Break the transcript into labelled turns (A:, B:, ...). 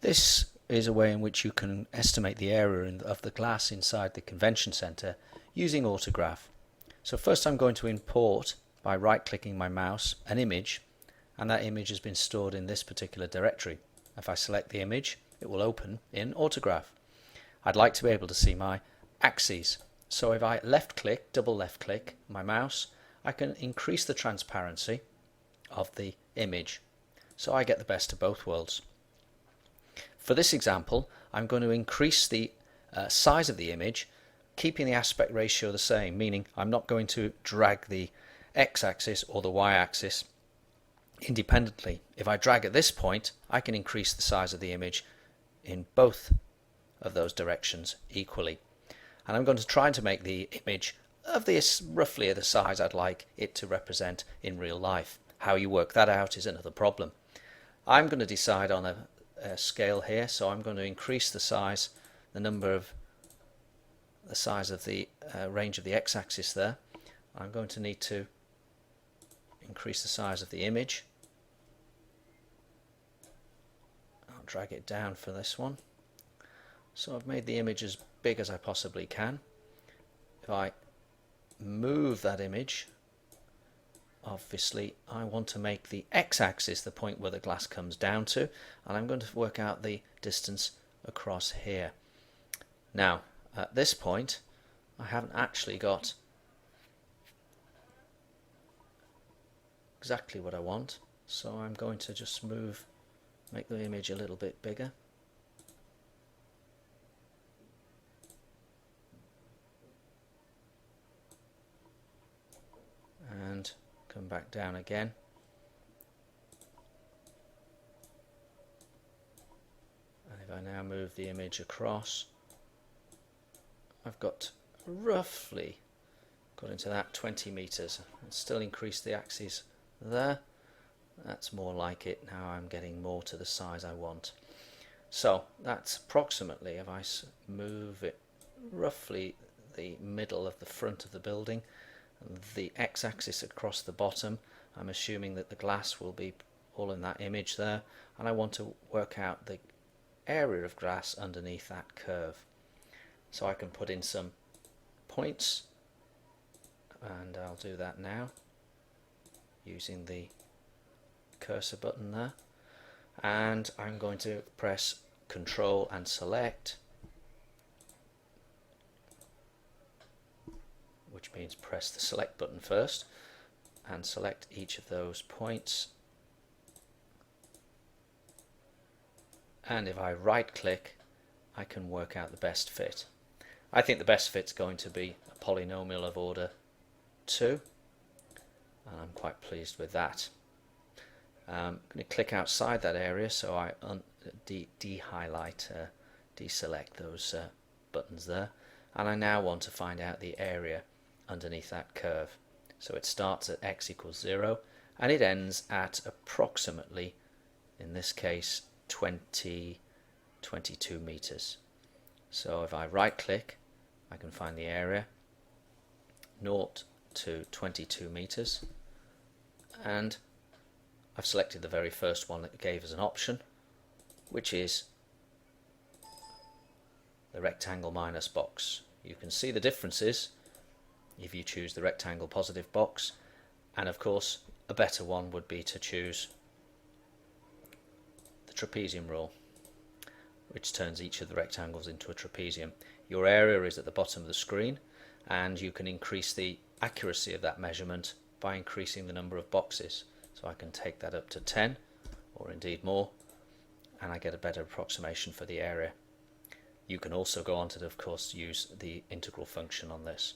A: This is a way in which you can estimate the area of the glass inside the convention center using autograph. So first I'm going to import, by right-clicking my mouse, an image, and that image has been stored in this particular directory. If I select the image, it will open in autograph. I'd like to be able to see my axes. So if I left-click, double left-click my mouse, I can increase the transparency of the image. So I get the best of both worlds. For this example, I'm going to increase the size of the image, keeping the aspect ratio the same, meaning I'm not going to drag the x-axis or the y-axis independently. If I drag at this point, I can increase the size of the image in both of those directions equally. And I'm going to try to make the image of this roughly the size I'd like it to represent in real life. How you work that out is another problem. I'm going to decide on a scale here, so I'm going to increase the size, the size of the range of the x-axis there. I'm going to need to increase the size of the image. I'll drag it down for this one. So I've made the image as big as I possibly can. If I move that image, obviously I want to make the x-axis the point where the glass comes down to, and I'm going to work out the distance across here. Now at this point I haven't actually got exactly what I want, so I'm going to just make the image a little bit bigger. And come back down again. And if I now move the image across, I've got roughly got into that 20 meters. I'll still increase the axis there. That's more like it. Now I'm getting more to the size I want. So that's approximately, if I move it roughly the middle of the front of the building, the x-axis across the bottom, I'm assuming that the glass will be all in that image there, and I want to work out the area of glass underneath that curve. So I can put in some points, and I'll do that now using the cursor button there, and I'm going to press Control and select, which means press the select button first and select each of those points. And if I right click, I can work out the best fit. I think the best fit's going to be a polynomial of order 2, and I'm quite pleased with that. I'm going to click outside that area, so I de-highlight, deselect those buttons there, and I now want to find out the area underneath that curve. So it starts at x equals 0 and it ends at approximately, in this case, 22 meters. So if I right click, I can find the area 0 to 22 meters, and I've selected the very first one that gave us an option, which is the rectangle minus box. You can see the differences if you choose the rectangle positive box, and of course a better one would be to choose the trapezium rule, which turns each of the rectangles into a trapezium. Your area is at the bottom of the screen, and you can increase the accuracy of that measurement by increasing the number of boxes. So I can take that up to 10 or indeed more, and I get a better approximation for the area. You can also go on to, of course, use the integral function on this.